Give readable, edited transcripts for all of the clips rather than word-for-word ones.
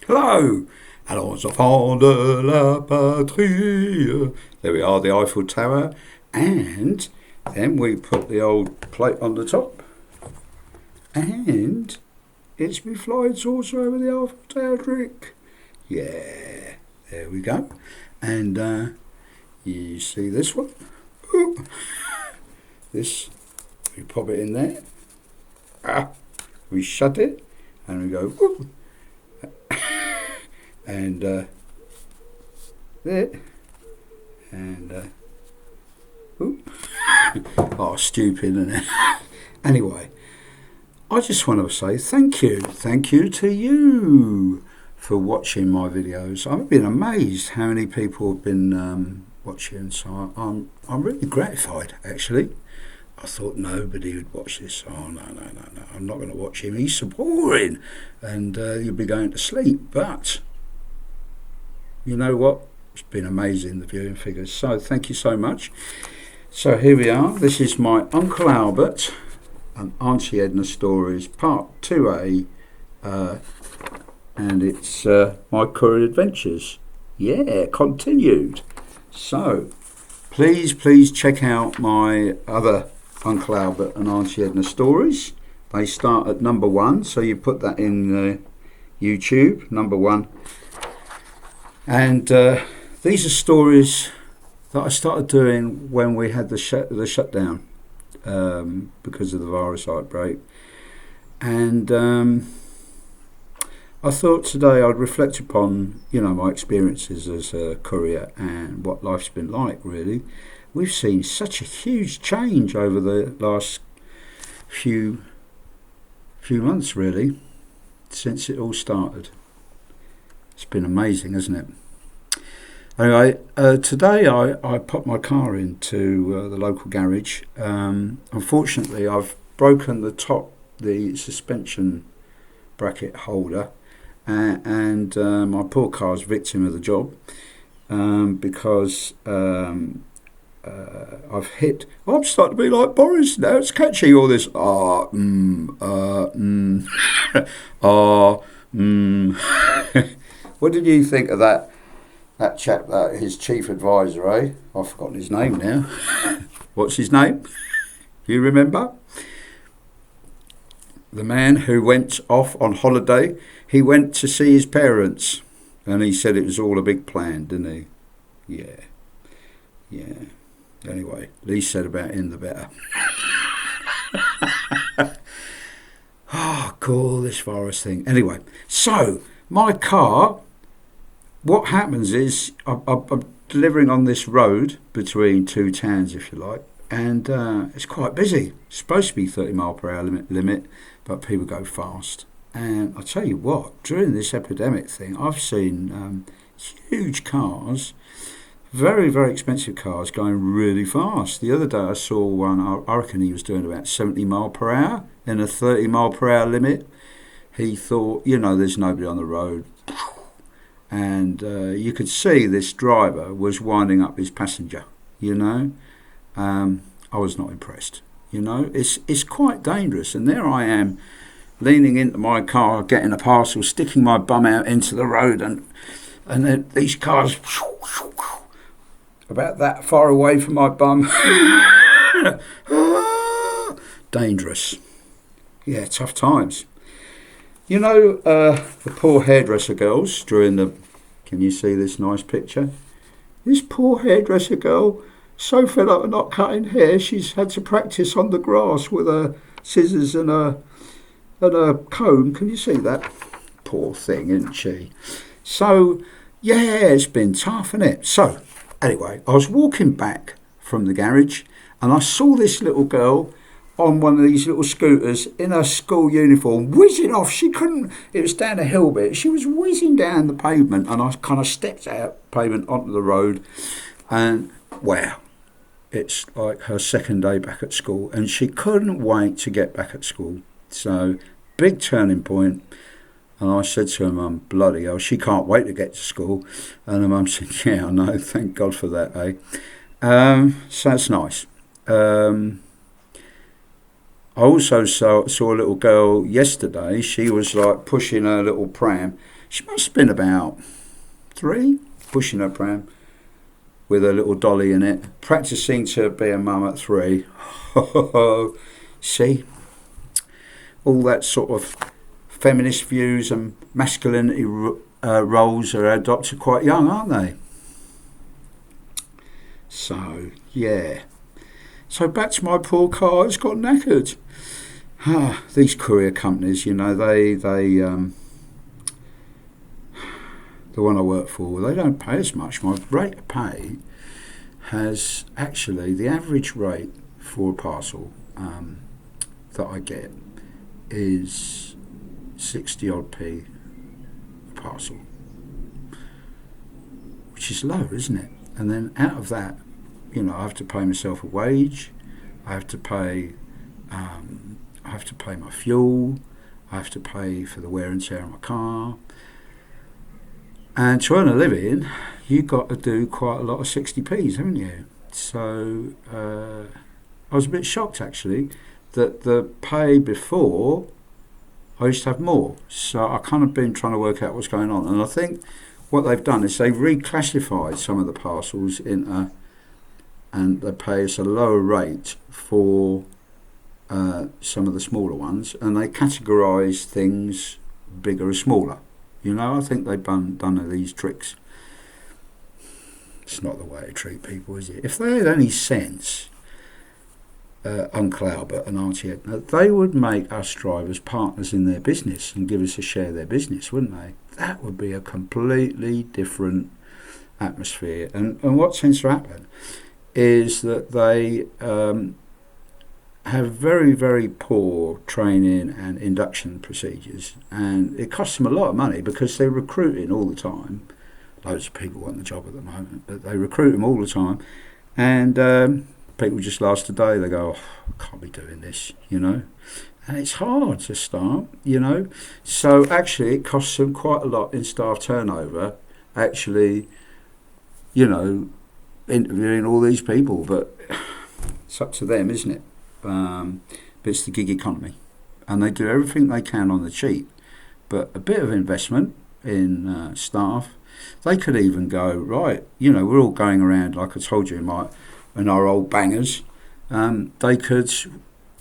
Hello! Allons enfants de la patrie. There we are, the Eiffel Tower. And then we put the old plate on the top. And it's me flying saucer over the Eiffel Tower trick. Yeah, there we go. And you see this one? Ooh. This, we pop it in there. We shut it and we go, ooh. And there, and oh, stupid, isn't it? Anyway, I just want to say thank you to you for watching my videos. I've been amazed how many people have been watching, so I'm really gratified actually. I thought nobody would watch this. Oh no, I'm not going to watch him. He's so boring, and you'll be going to sleep. But you know what? It's been amazing, the viewing figures. So thank you so much. So here we are. This is my Uncle Albert and Auntie Edna stories, part 2A, and it's my current adventures. Yeah, continued. So please check out my other Uncle Albert and Auntie Edna stories. They start at number 1, so you put that in YouTube, number 1. And these are stories that I started doing when we had the shutdown because of the virus outbreak. And I thought today I'd reflect upon, my experiences as a courier and what life's been like, really. We've seen such a huge change over the last few months, really, since it all started. It's been amazing, isn't it? Anyway, today I popped my car into the local garage. Unfortunately, I've broken the suspension bracket holder, and my poor car's victim of the job because I've hit. I'm starting to be like Boris now. It's catchy, all this. What did you think of that chap, his chief advisor, eh? I've forgotten his name now. What's his name? You remember? The man who went off on holiday. He went to see his parents, and he said it was all a big plan, didn't he? Yeah. Anyway, least said about him, the better. Cool, this virus thing. Anyway, so my car, what happens is I'm delivering on this road between two towns, if you like, and it's quite busy. It's supposed to be 30 mile per hour limit, but people go fast. And I tell you what, during this epidemic thing, I've seen huge cars, very, very expensive cars going really fast. The other day I saw one, I reckon he was doing about 70 mile per hour in a 30 mile per hour limit. He thought, there's nobody on the road. And you could see this driver was winding up his passenger, I was not impressed. It's quite dangerous. And there I am, leaning into my car, getting a parcel, sticking my bum out into the road, and then these cars about that far away from my bum. Dangerous. Yeah, tough times. The poor hairdresser girls during the... Can you see this nice picture? This poor hairdresser girl, so fed up of not cutting hair, she's had to practice on the grass with her scissors and a comb. Can you see that? Poor thing, isn't she? So, yeah, it's been tough, isn't it? So, anyway, I was walking back from the garage and I saw this little girl on one of these little scooters in her school uniform, whizzing off. It was down a hill bit. She was whizzing down the pavement, and I kind of stepped out pavement onto the road, and wow, it's like her second day back at school, and she couldn't wait to get back at school. So, big turning point. And I said to her mum, bloody hell, she can't wait to get to school. And her mum said, yeah, I know, thank God for that, eh? So it's nice. I also saw a little girl yesterday. She was like pushing her little pram. She must have been about 3, pushing her pram with her little dolly in it, practicing to be a mum at 3. See, all that sort of feminist views and masculinity roles are adopted quite young, aren't they? So, yeah. So back to my poor car, it's got knackered. These courier companies, you know, the one I work for, they don't pay as much. My rate of pay has actually, the average rate for a parcel that I get is 60 odd p a parcel, which is low, isn't it? And then out of that, you know, I have to pay myself a wage, I have to pay my fuel, I have to pay for the wear and tear of my car. And to earn a living, you've got to do quite a lot of 60p's, haven't you? So I was a bit shocked, actually, that the pay before, I used to have more. So I kind of been trying to work out what's going on. And I think what they've done is they've reclassified some of the parcels into, and they pay us a lower rate for some of the smaller ones, and they categorise things bigger or smaller. You know, I think they've done these tricks. It's not the way to treat people, is it? If they had any sense, Uncle Albert and Auntie Edna, they would make us drivers partners in their business and give us a share of their business, wouldn't they? That would be a completely different atmosphere. And what tends to happen is that they have very, very poor training and induction procedures, and it costs them a lot of money because they're recruiting all the time. Loads of people want the job at the moment, but they recruit them all the time, and people just last a day, they go, oh, I can't be doing this, you know, and it's hard to start, you know. So actually it costs them quite a lot in staff turnover, actually, you know, interviewing all these people, but it's up to them, isn't it? But it's the gig economy, and they do everything they can on the cheap, but a bit of investment in staff, they could even go, right, you know, we're all going around, like I told you in our old bangers, they could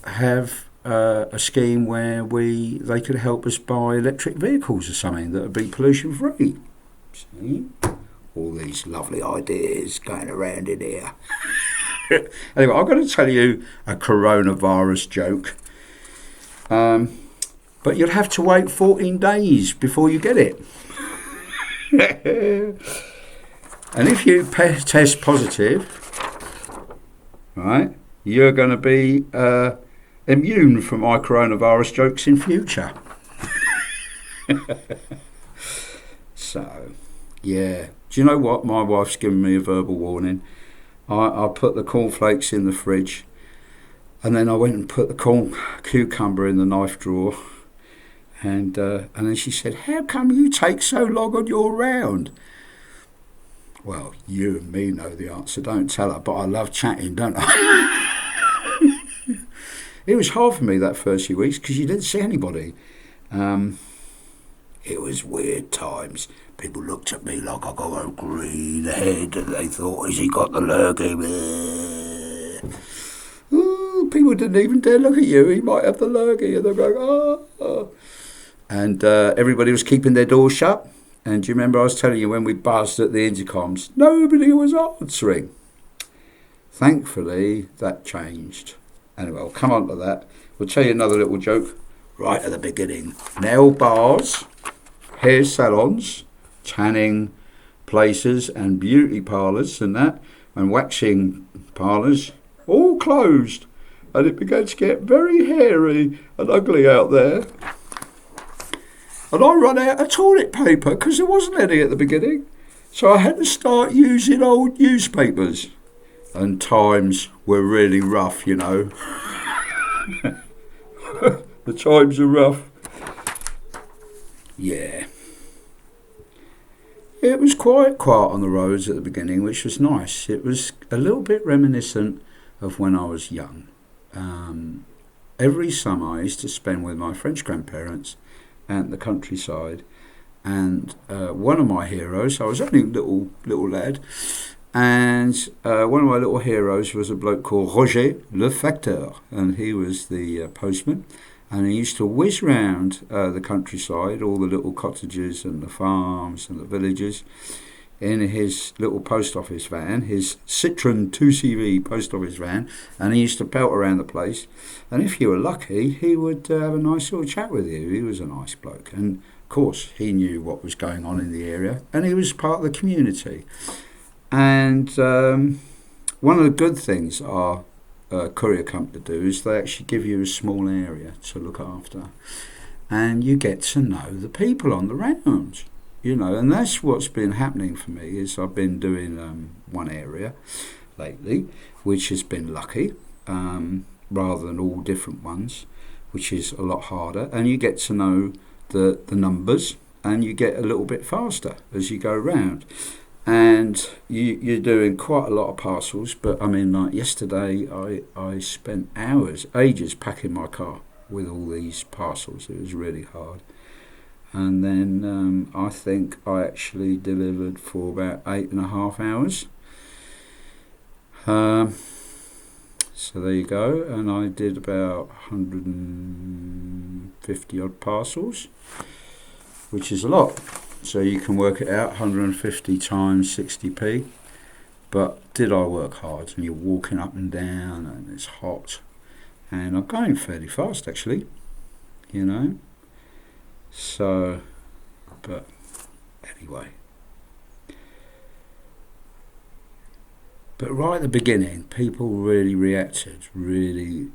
have a scheme where they could help us buy electric vehicles or something that would be pollution free. See? All these lovely ideas going around in here. Anyway, I'm going to tell you a coronavirus joke. But you'll have to wait 14 days before you get it. And if you test positive, right, you're going to be immune from my coronavirus jokes in future. So, yeah. Do you know what? My wife's given me a verbal warning. I put the cornflakes in the fridge, and then I went and put the cucumber in the knife drawer, and then she said, how come you take so long on your round? Well, you and me know the answer, don't tell her, but I love chatting, don't I? It was hard for me that first few weeks because you didn't see anybody. It was weird times. People looked at me like I got a green head, and they thought, has he got the lurgy? Ooh, people didn't even dare look at you. He might have the lurgy. And they're going, oh. And everybody was keeping their doors shut. And do you remember I was telling you when we buzzed at the intercoms, nobody was answering. Thankfully, that changed. Anyway, I'll come on to that. We'll tell you another little joke right at the beginning. Nail bars, hair salons, tanning places and beauty parlours and that, and waxing parlours, all closed. And it began to get very hairy and ugly out there. And I ran out of toilet paper because there wasn't any at the beginning. So I had to start using old newspapers. And times were really rough, you know. The times are rough. Yeah. It was quite quiet on the roads at the beginning, which was nice. It was a little bit reminiscent of when I was young. every summer I used to spend with my French grandparents at the countryside. And one of my heroes, I was only a little lad, and one of my little heroes was a bloke called Roger Le Facteur, and he was the postman. And he used to whiz round the countryside, all the little cottages and the farms and the villages, in his little post office van, his Citroen 2CV post office van, and he used to pelt around the place. And if you were lucky, he would have a nice little chat with you. He was a nice bloke. And of course, he knew what was going on in the area, and he was part of the community. And one of the good things our courier company do is they actually give you a small area to look after, and you get to know the people on the rounds. And that's what's been happening for me. Is I've been doing one area lately, which has been lucky, rather than all different ones, which is a lot harder. And you get to know the numbers, and you get a little bit faster as you go round. And you're doing quite a lot of parcels. But I mean, like yesterday, I spent ages packing my car with all these parcels. It was really hard. And then I think I actually delivered for about 8.5 hours. So there you go. And I did about 150 odd parcels, which is a lot. So you can work it out, 150 times 60p. But did I work hard? And you're walking up and down, and it's hot. And I'm going fairly fast, actually, So, but anyway. But right at the beginning, people really reacted really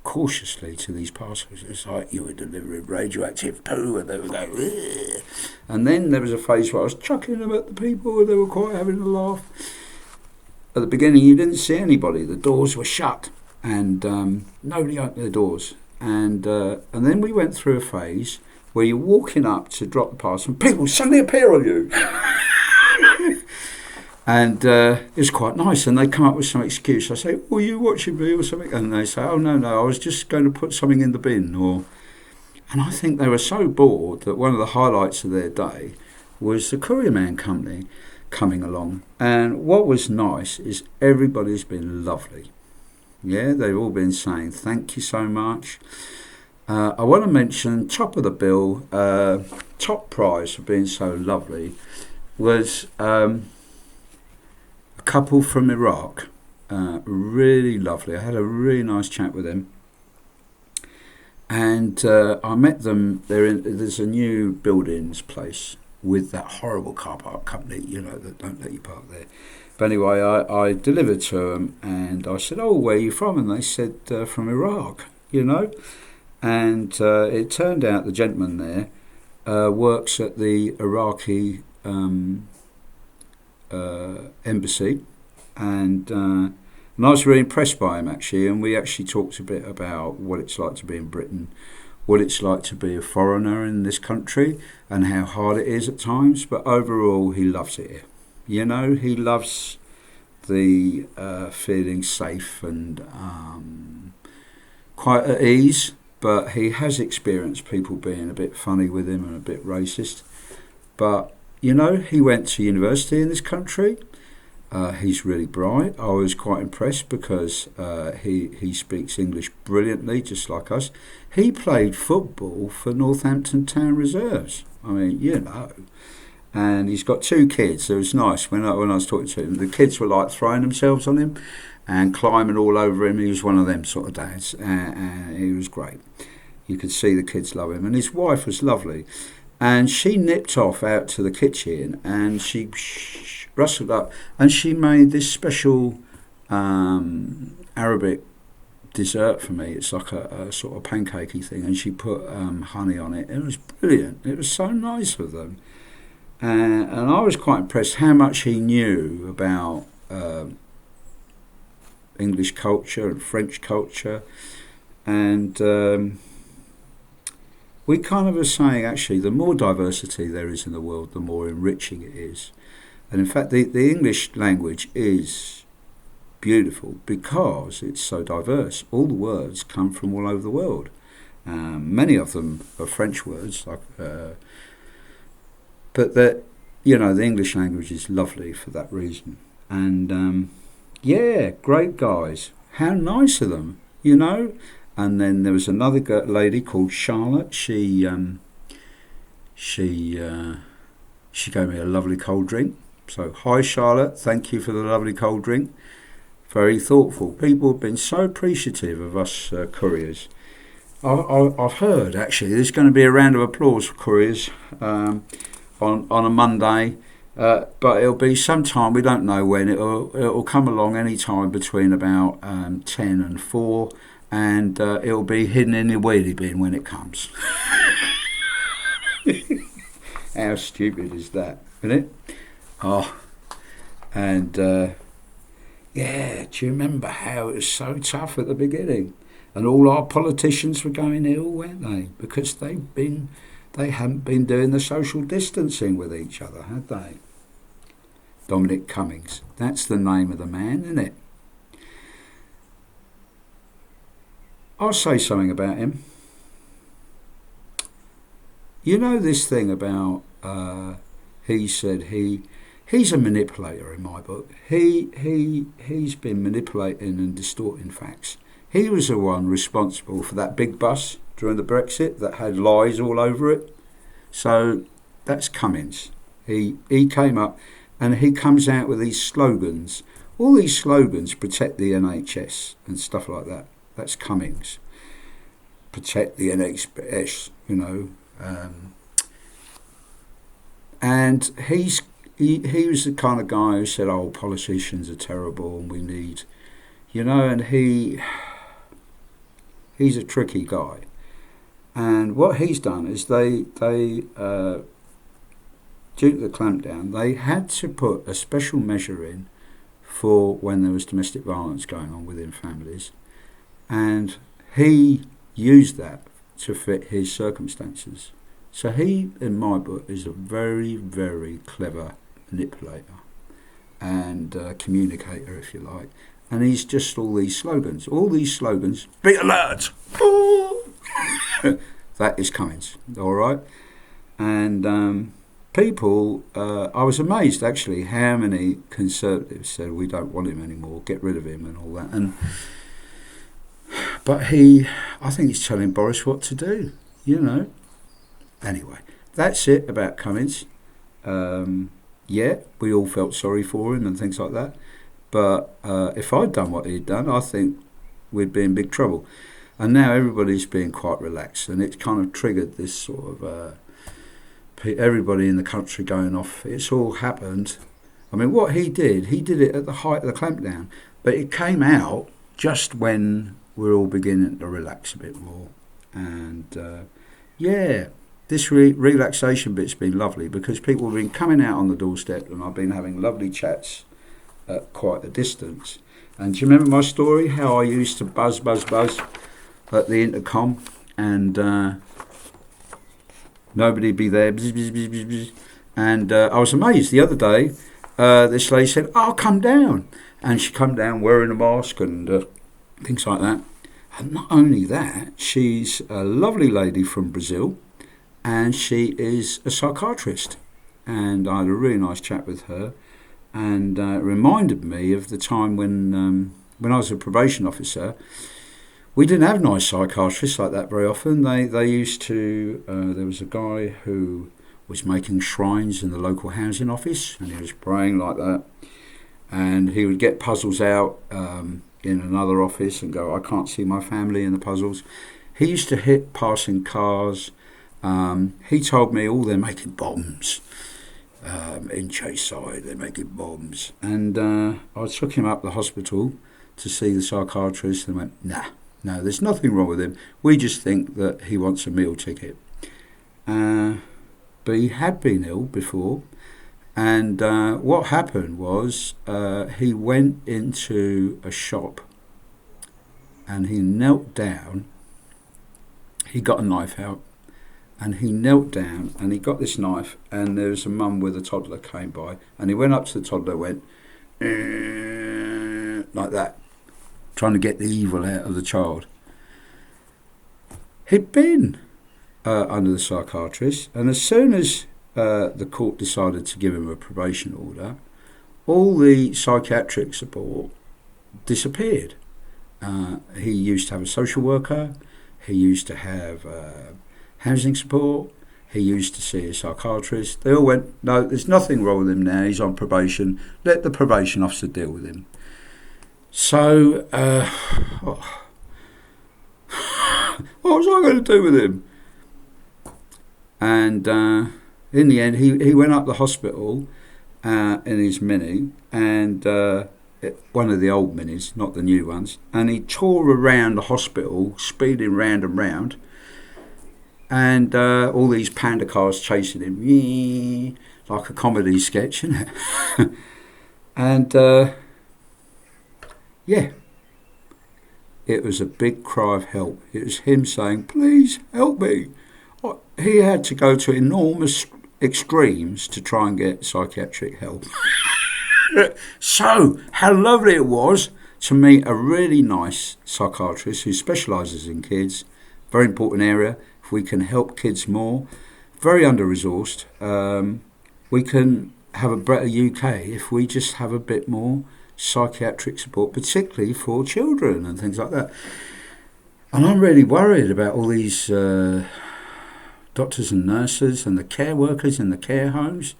cautiously to these parcels. It's like you were delivering radioactive poo, and they would go, ugh. And then there was a phase where I was chucking them at the people, and they were quite having a laugh. At the beginning, you didn't see anybody. The doors were shut, and nobody opened the doors. And then we went through a phase where you're walking up to drop the parcel and people suddenly appear on you. And it was quite nice. And they come up with some excuse. I say, "Were you watching me or something?" And they say, "Oh, no, I was just going to put something in the bin." And I think they were so bored that one of the highlights of their day was the Courierman Company coming along. And what was nice is everybody's been lovely. Yeah, they've all been saying thank you so much. I want to mention top of the bill, top prize for being so lovely was a couple from Iraq. Really lovely. I had a really nice chat with them. And I met them. There's a new buildings place with that horrible car park company, that don't let you park there. But anyway, I delivered to them, and I said, "Oh, where are you from?" And they said, "From Iraq," And it turned out the gentleman there works at the Iraqi embassy, and I was really impressed by him, actually. And we actually talked a bit about what it's like to be in Britain, what it's like to be a foreigner in this country, and how hard it is at times. But overall, he loves it here. He loves the feeling safe and quite at ease, but he has experienced people being a bit funny with him and a bit racist. But, he went to university in this country. He's really bright. I was quite impressed because he speaks English brilliantly, just like us. He played football for Northampton Town Reserves. I mean, And he's got 2 kids, so it was nice when I was talking to him. The kids were like throwing themselves on him and climbing all over him. He was one of them sort of dads, and he was great. You could see the kids love him, and his wife was lovely. And she nipped off out to the kitchen, and she rustled up, and she made this special Arabic dessert for me. It's like a sort of pancakey thing, and she put honey on it. It was brilliant. It was so nice of them. And I was quite impressed how much he knew about English culture and French culture. And we kind of were saying, actually, the more diversity there is in the world, the more enriching it is. And in fact, the English language is beautiful because it's so diverse. All the words come from all over the world. Many of them are French words, but that, the English language is lovely for that reason. And yeah, great guys. How nice of them, And then there was another lady called Charlotte. She gave me a lovely cold drink. So hi Charlotte, thank you for the lovely cold drink. Very thoughtful. People have been so appreciative of us couriers. I've heard actually there's going to be a round of applause for couriers on a Monday, but it'll be sometime, we don't know when. It'll come along any time between about 10 and 4, and it'll be hidden in the wheelie bin when it comes. How stupid is that, isn't it? Oh, and yeah, do you remember how it was so tough at the beginning? And all our politicians were going ill, weren't they? Because they hadn't been doing the social distancing with each other, had they? Dominic Cummings, that's the name of the man, isn't it? I'll say something about him. You know this thing about, he said he's a manipulator in my book. He's been manipulating and distorting facts. He was the one responsible for that big bus during the Brexit that had lies all over it. So that's Cummings. He came up and he comes out with these slogans. All these slogans protect the NHS and stuff like that. That's Cummings. Protect the NHS, and he was the kind of guy who said, "Oh, politicians are terrible, and we need," and he's a tricky guy. And what he's done is they due to the clampdown, they had to put a special measure in for when there was domestic violence going on within families, and he used that to fit his circumstances. So he, in my book, is a very, very clever manipulator and communicator, if you like. And he's just all these slogans. Be alert! That is Cummings, all right? And people, I was amazed, actually, how many Conservatives said, we don't want him anymore, get rid of him and all that. But I think he's telling Boris what to do, Anyway, that's it about Cummings. Yeah, we all felt sorry for him and things like that. But if I'd done what he'd done, I think we'd be in big trouble. And now everybody's being quite relaxed, and it's kind of triggered this sort of everybody in the country going off. It's all happened. I mean, what he did it at the height of the clampdown, but it came out just when we're all beginning to relax a bit more. And yeah, this relaxation bit's been lovely because people have been coming out on the doorstep, and I've been having lovely chats at quite a distance. And do you remember my story, how I used to buzz at the intercom, and nobody'd be there, bzz, bzz, bzz, bzz, bzz. And I was amazed the other day, this lady said, "I'll come down," and she come down wearing a mask and things like that. And not only that, she's a lovely lady from Brazil, and she is a psychiatrist, and I had a really nice chat with her, and it reminded me of the time when I was a probation officer. We didn't have nice psychiatrists like that very often. They used to, there was a guy who was making shrines in the local housing office, and he was praying like that, and he would get puzzles out in another office and go, "I can't see my family in the puzzles." He used to hit passing cars. He told me, they're making bombs. In Chaseside, they're making bombs. And I took him up the hospital to see the psychiatrist, and went, no, there's nothing wrong with him. We just think that he wants a meal ticket. But he had been ill before. And what happened was he went into a shop and he knelt down. He got a knife out. And he knelt down and he got this knife, and there was a mum with a toddler came by, and he went up to the toddler, went like like that, trying to get the evil out of the child. He'd been under the psychiatrist, and as soon as the court decided to give him a probation order, all the psychiatric support disappeared. He used to have a social worker, he used to have housing support, he used to see a psychiatrist. They all went, no, there's nothing wrong with him now, he's on probation, let the probation officer deal with him. So, what was I going to do with him? And in the end, he went up the hospital in his Mini, and one of the old Minis, not the new ones, and he tore around the hospital, speeding round and round, and all these panda cars chasing him, like a comedy sketch, isn't it? And yeah, it was a big cry of help. It was him saying, please help me. He had to go to enormous extremes to try and get psychiatric help. So, how lovely it was to meet a really nice psychiatrist who specialises in kids. Very important area. If we can help kids more, very under-resourced, we can have a better UK if we just have a bit more psychiatric support, particularly for children and things like that. And I'm really worried about all these doctors and nurses and the care workers in the care homes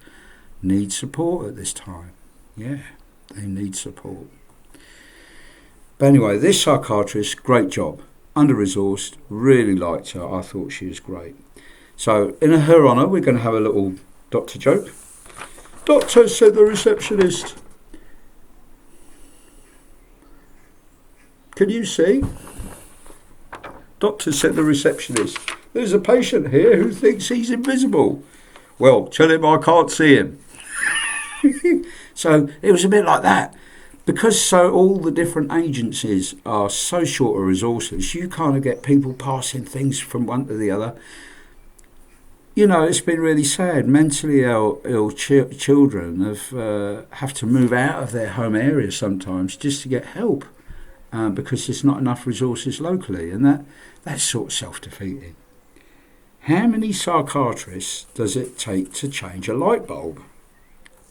need support at this time. Yeah, they need support. But anyway, this psychiatrist, great job. Under-resourced, really liked her. I thought she was great. So in her honour, we're going to have a little doctor joke. Doctor, said the receptionist. Can you see? Doctor, said the receptionist. There's a patient here who thinks he's invisible. Well, tell him I can't see him. So it was a bit like that. Because so all the different agencies are so short of resources, you kind of get people passing things from one to the other. You know, it's been really sad. Mentally ill children have to move out of their home area sometimes just to get help because there's not enough resources locally, and that's sort of self-defeating. How many psychiatrists does it take to change a light bulb?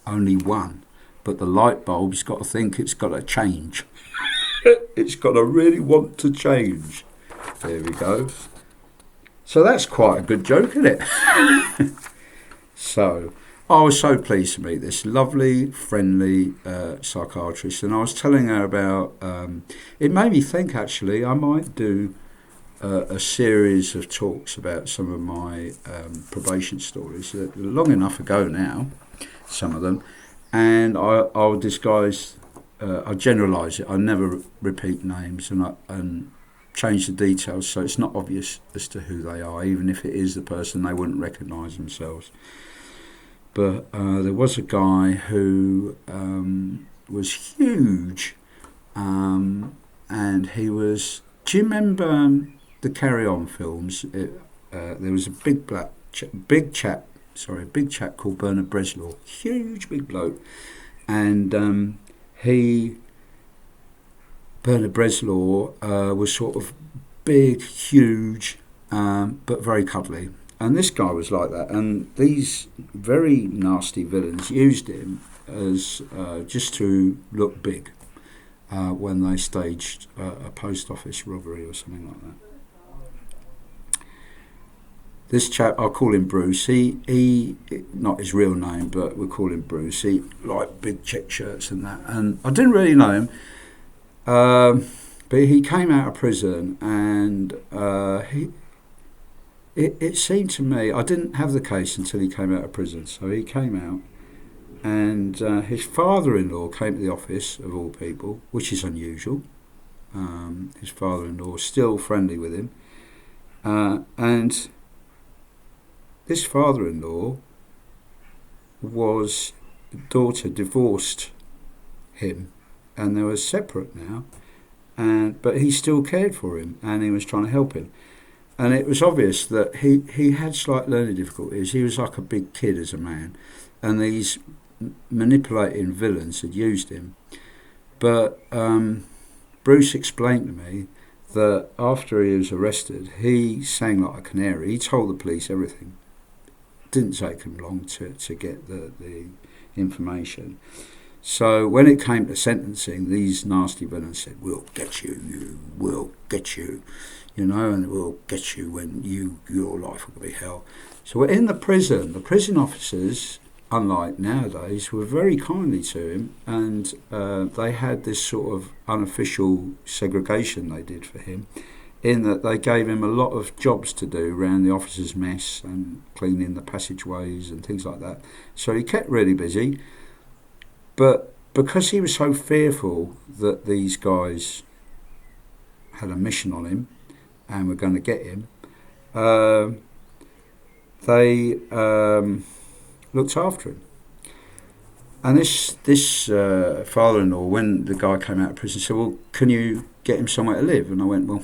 Only one. But the light bulb's got to think it's got to change. It's got to really want to change. There we go. So that's quite a good joke, isn't it? So I was so pleased to meet this lovely, friendly psychiatrist, and I was telling her about. It made me think actually I might do a series of talks about some of my probation stories. They're long enough ago now, some of them. And I'll disguise, I'll generalise it. I never repeat names and change the details so it's not obvious as to who they are. Even if it is the person, they wouldn't recognise themselves. But there was a guy who was huge, and he was. Do you remember the Carry On films? There was a big chap called Bernard Bresslaw, huge big bloke, and Bernard Bresslaw was sort of big, huge, but very cuddly, and this guy was like that, and these very nasty villains used him as just to look big when they staged a post office robbery or something like that. This chap, I'll call him Bruce, he not his real name, but we'll call him Bruce. He liked big check shirts and that. And I didn't really know him, but he came out of prison, and it seemed to me, I didn't have the case until he came out of prison. So he came out, and his father-in-law came to the office, of all people, which is unusual. His father-in-law was still friendly with him. And this father-in-law daughter divorced him, and they were separate now, but he still cared for him, and he was trying to help him. And it was obvious that he had slight learning difficulties. He was like a big kid as a man, and these manipulating villains had used him. But Bruce explained to me that after he was arrested, he sang like a canary. He told the police everything. It didn't take him long to get the information. So when it came to sentencing, these nasty villains said, "We'll get you, we'll get you, and we'll get you when your life will be hell." So in the prison officers, unlike nowadays, were very kindly to him, and they had this sort of unofficial segregation they did for him, in that they gave him a lot of jobs to do around the officers' mess and cleaning the passageways and things like that. So he kept really busy, but because he was so fearful that these guys had a mission on him and were going to get him, they looked after him. And this father-in-law, when the guy came out of prison, said, "Well, can you get him somewhere to live?" And I went, "Well,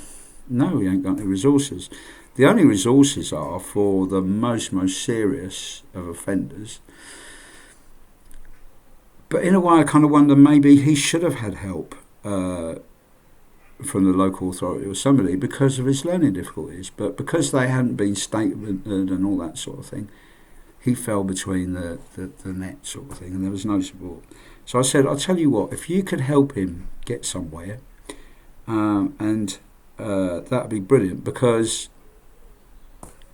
no, we ain't got any resources. The only resources are for the most serious of offenders." But in a way, I kind of wonder, maybe he should have had help from the local authority or somebody because of his learning difficulties. But because they hadn't been statemented and all that sort of thing, he fell between the net sort of thing, and there was no support. So I said, "I'll tell you what, if you could help him get somewhere, that'd be brilliant, because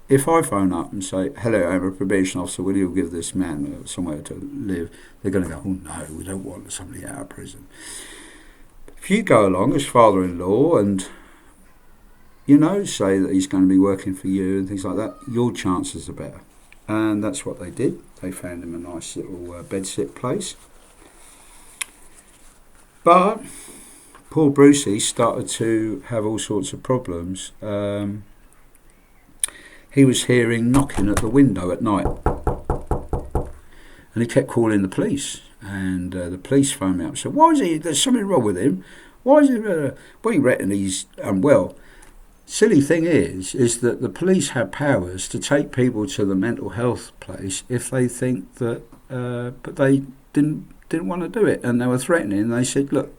if I phone up and say, 'Hello, I'm a probation officer, will you give this man somewhere to live?' they're going to go, 'Oh no, we don't want somebody out of prison.' If you go along as father-in-law and, say that he's going to be working for you and things like that, your chances are better." And that's what they did. They found him a nice little bed-sit place. But poor Brucey started to have all sorts of problems. He was hearing knocking at the window at night, and he kept calling the police. And the police phoned me up and said, "Why is he? There's something wrong with him. Why is he? We reckon he's unwell." Silly thing is that the police have powers to take people to the mental health place if they think that, but they didn't want to do it, and they were threatening. And they said, "Look,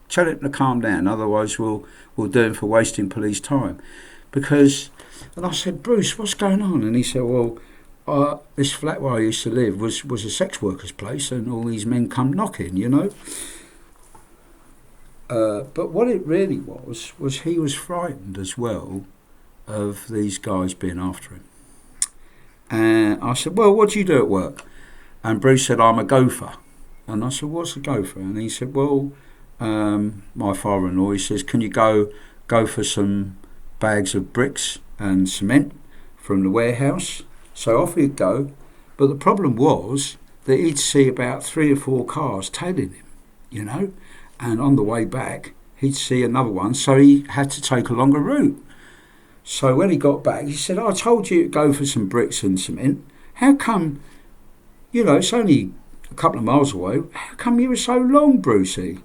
tell him to calm down, otherwise we'll do him for wasting police time." And I said, "Bruce, what's going on?" And he said, "Well, this flat where I used to live was a sex worker's place, and all these men come knocking, But what it really was he was frightened as well of these guys being after him. And I said, "Well, what do you do at work?" And Bruce said, "I'm a gopher." And I said, "What's a gopher?" And he said, "Well, my father-in-law," he says, "can you go for some bags of bricks and cement from the warehouse?" So off he'd go. But the problem was that he'd see about 3 or 4 cars tailing him, and on the way back he'd see another one, so he had to take a longer route. So when he got back, he said, "I told you to go for some bricks and cement. How come, it's only a couple of miles away, how come you were so long, Brucey?"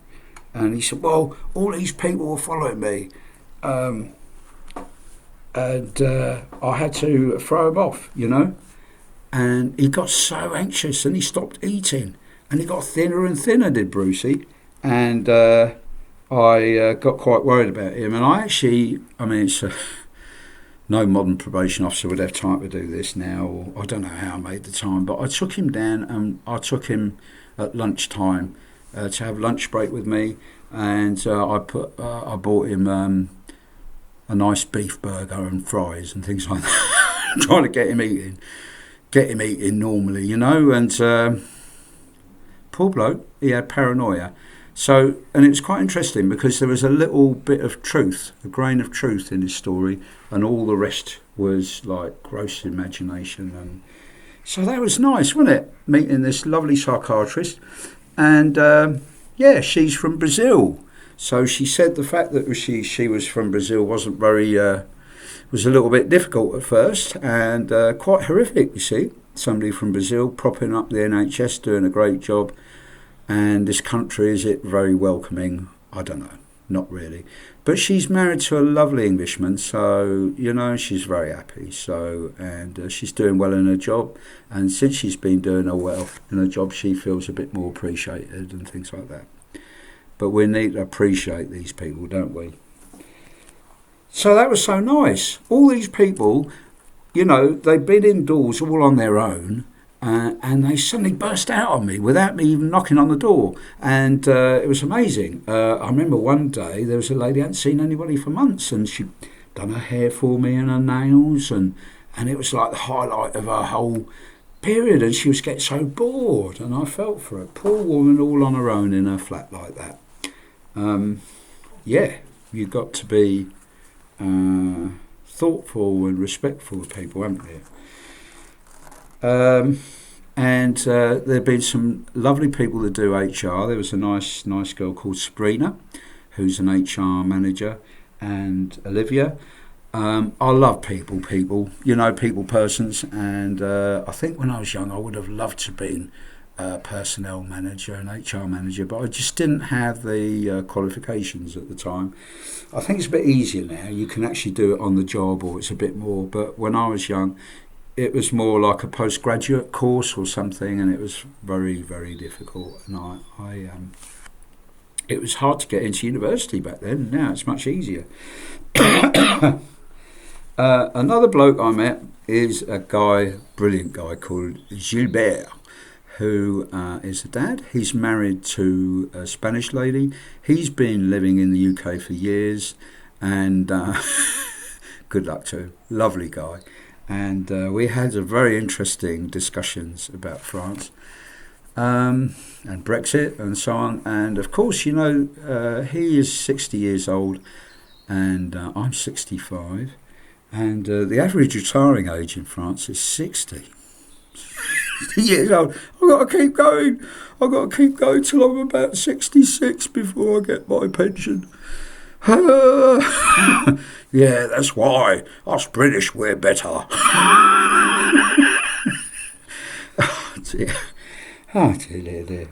And he said, "Well, all these people were following me, and I had to throw them off, And he got so anxious and he stopped eating, and he got thinner and thinner, did Brucey. And I got quite worried about him. And it's no modern probation officer would have time to do this now. Or I don't know how I made the time, but I took him down, and I took him at lunchtime to have lunch break with me, and I bought him a nice beef burger and fries and things like that, trying to get him eating normally, And poor bloke, he had paranoia. So, and it was quite interesting because there was a little bit of truth, a grain of truth in his story, and all the rest was like gross imagination. And so that was nice, wasn't it? Meeting this lovely psychiatrist. And she's from Brazil. So she said the fact that she was from Brazil wasn't was a little bit difficult at first, and quite horrific, you see. Somebody from Brazil propping up the NHS, doing a great job. And this country, is it very welcoming? I don't know, not really. But she's married to a lovely Englishman, so, she's very happy. So, and she's doing well in her job. And since she's been doing well in her job, she feels a bit more appreciated and things like that. but we need to appreciate these people, don't we? So that was so nice. All these people, you know, they'd been indoors all on their own, and they suddenly burst out on me without me even knocking on the door. And it was amazing. I remember one day there was a lady, I hadn't seen anybody for months, and she'd done her hair for me and her nails, and it was like the highlight of her whole period, and she was getting so bored, and I felt for her. Poor woman, all on her own in her flat like that. Yeah, you've got to be thoughtful and respectful of people, haven't you? And there have been some lovely people that do HR. There was a nice girl called Sabrina, who's an HR manager, and Olivia. I love people, you know, people persons, and I think when I was young I would have loved to have been a personnel manager and HR manager, but I just didn't have the qualifications at the time. I think it's a bit easier now. You can actually do it on the job, or it's a bit more, but when I was young it was more like a postgraduate course or something, and it was very, very difficult, and I it was hard to get into university back then. Now it's much easier. Another bloke I met is a guy, brilliant guy called Gilbert, who is a dad. He's married to a Spanish lady. He's been living in the UK for years, and good luck to him. Lovely guy. And we had a very interesting discussions about France and Brexit and so on. And of course, you know, he is 60 years old and I'm 65. And the average retiring age in France is 60 years old. I've got to keep going. I've got to keep going till I'm about 66 before I get my pension. Yeah, that's why us British, we're better. Oh dear. Oh dear.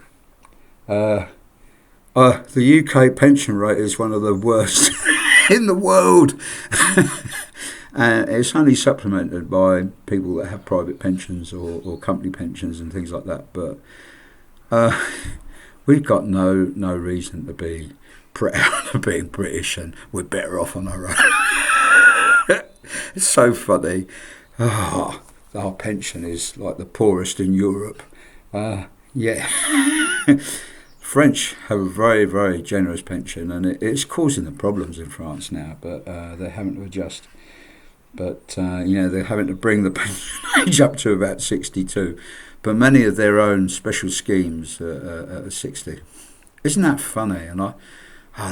The UK pension rate is one of the worst in the world. And it's only supplemented by people that have private pensions or company pensions and things like that. But we've got no reason to be proud of being British, and we're better off on our own. It's so funny. Oh, our pension is like the poorest in Europe. Yeah. French have a very, very generous pension, and it's causing them problems in France now, but they're having to adjust. But, you know, they're having to bring the pension age up to about 62. But many of their own special schemes are 60. Isn't that funny? And our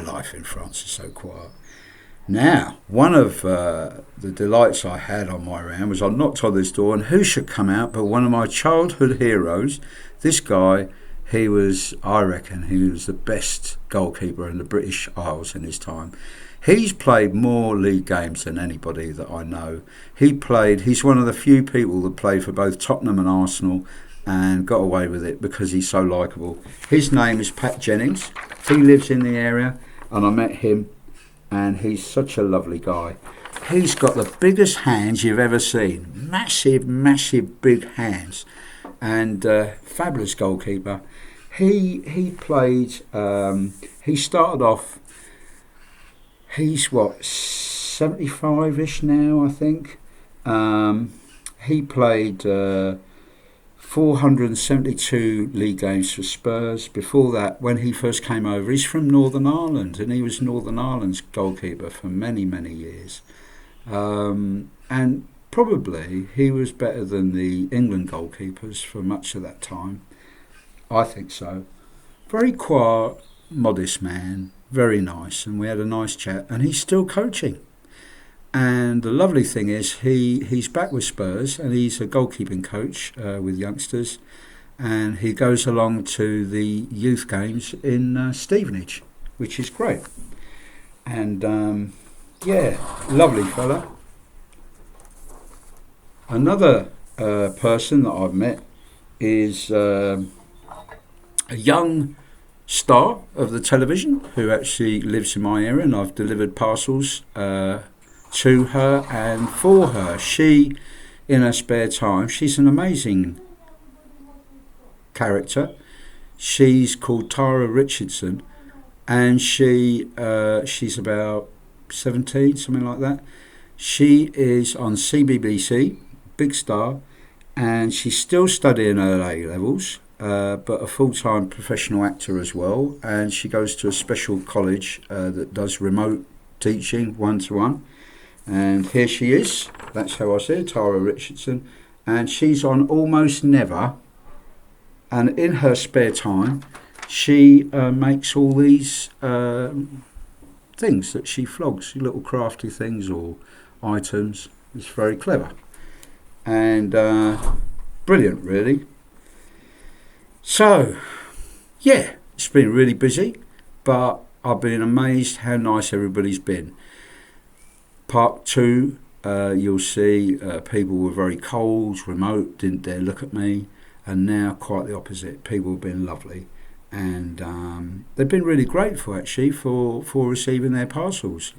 life in France is so quiet. Now, one of the delights I had on my round was I knocked on this door, and who should come out but one of my childhood heroes. This guy, I reckon he was the best goalkeeper in the British Isles in his time. He's played more league games than anybody that I know. He's one of the few people that played for both Tottenham and Arsenal and got away with it because he's so likeable. His name is Pat Jennings. He lives in the area, and I met him, and he's such a lovely guy. He's got the biggest hands you've ever seen. Massive, massive big hands. And fabulous goalkeeper. He played, he started off, he's 75-ish now, I think. He played 472 league games for Spurs. Before that, when he first came over, he's from Northern Ireland, and he was Northern Ireland's goalkeeper for many, many years. And probably he was better than the England goalkeepers for much of that time. I think so. Very quiet, modest man, very nice, and we had a nice chat, and he's still coaching. And the lovely thing is he's back with Spurs, and he's a goalkeeping coach with youngsters, and he goes along to the youth games in Stevenage, which is great. And yeah, lovely fella. Another person that I've met is a young star of the television who actually lives in my area, and I've delivered parcels to her and for her. She, in her spare time, she's an amazing character. She's called Tara Richardson, and she's about 17, something like that. She is on CBBC, big star, and she's still studying her A levels, but a full-time professional actor as well. And she goes to a special college that does remote teaching, one-to-one. And here she is. That's how I see her, Tara Richardson. And she's on Almost Never. And in her spare time, she makes all these things that she flogs, little crafty things or items. It's very clever and brilliant, really. So, yeah, it's been really busy, but I've been amazed how nice everybody's been. Part 2, you'll see people were very cold, remote, didn't dare look at me, and now quite the opposite. People have been lovely, and they've been really grateful actually for receiving their parcels.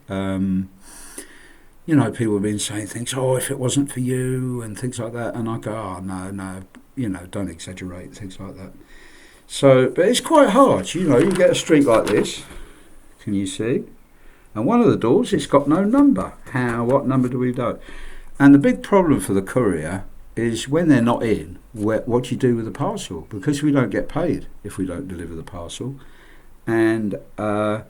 You know, people have been saying things, oh, if it wasn't for you, and things like that, and I go, oh, no, you know, don't exaggerate, things like that. So, but it's quite hard, you know, you get a street like this, can you see? And one of the doors, it's got no number. What number do we do? And the big problem for the courier is when they're not in, what do you do with the parcel? Because we don't get paid if we don't deliver the parcel. And I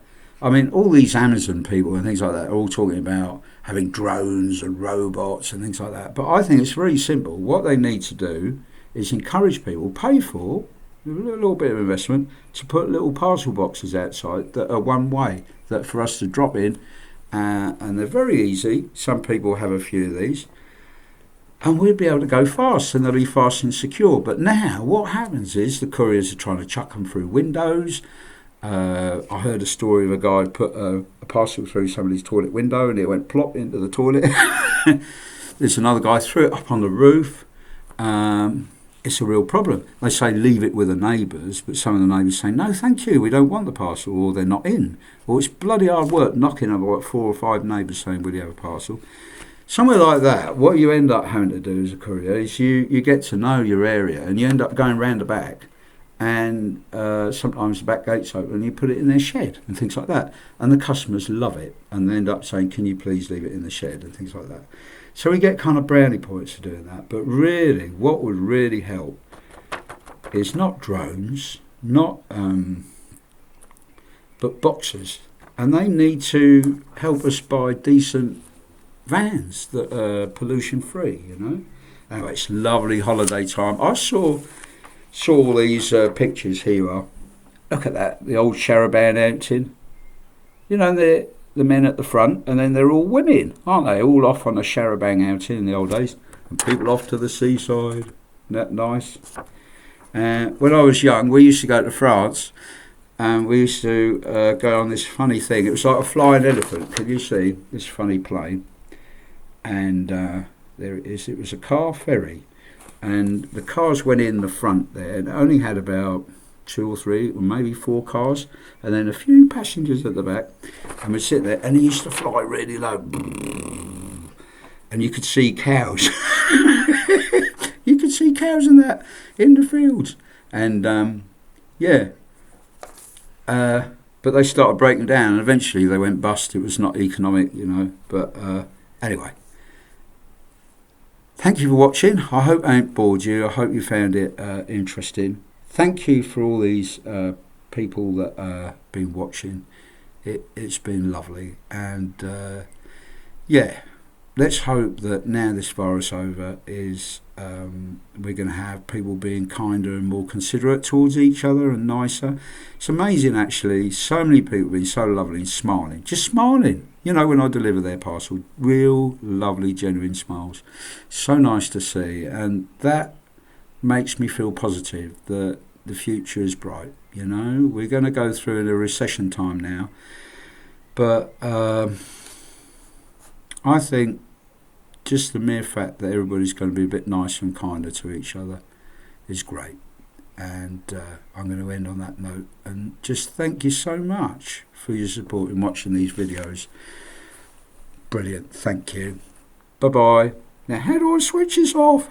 mean, all these Amazon people and things like that are all talking about having drones and robots and things like that. But I think it's very simple. What they need to do is encourage people, pay for a little bit of investment to put little parcel boxes outside that are one way, that for us to drop in, and they're very easy. Some people have a few of these, and we'll be able to go fast, and they'll be fast and secure. But now what happens is the couriers are trying to chuck them through windows. I heard a story of a guy put a parcel through somebody's toilet window and it went plop into the toilet. There's another guy threw it up on the roof. It's a real problem. They say leave it with the neighbours, but some of the neighbours say, no, thank you, we don't want the parcel, or they're not in. Or it's bloody hard work knocking on about 4 or 5 neighbours saying, will you have a parcel? Somewhere like that, what you end up having to do as a courier is you get to know your area, and you end up going round the back, and sometimes the back gate's open and you put it in their shed and things like that. And the customers love it, and they end up saying, can you please leave it in the shed, and things like that. So we get kind of brownie points for doing that. But really, what would really help is not drones, but boxes. And they need to help us buy decent vans that are pollution free, you know. Anyway, it's lovely holiday time. I saw all these pictures here. Look at that, the old charabanc outing. You know, the men at the front, and then they're all women, aren't they? All off on a charabanc outing in the old days, and people off to the seaside. Isn't that nice? When I was young, we used to go to France, and we used to go on this funny thing. It was like a flying elephant. Can you see this funny plane? And there it is. It was a car ferry, and the cars went in the front there, and it only had about 2 or 3 or maybe 4 cars, and then a few passengers at the back, and we'd sit there, and it used to fly really low, and you could see cows. You could see cows in the fields, and but they started breaking down, and eventually they went bust. It was not economic, you know. But anyway, thank you for watching. I hope I ain't bored you. I hope you found it interesting. Thank you for all these people that have been watching. It's been lovely. And yeah, let's hope that now this virus over is we're going to have people being kinder and more considerate towards each other and nicer. It's amazing actually, so many people being so lovely and smiling, just smiling, you know, when I deliver their parcel. Real lovely, genuine smiles. So nice to see, and that makes me feel positive that the future is bright. You know, we're going to go through a recession time now, but I think just the mere fact that everybody's going to be a bit nicer and kinder to each other is great. And I'm going to end on that note, and just thank you so much for your support in watching these videos. Brilliant, thank you. Bye bye. Now, how do I switch this off?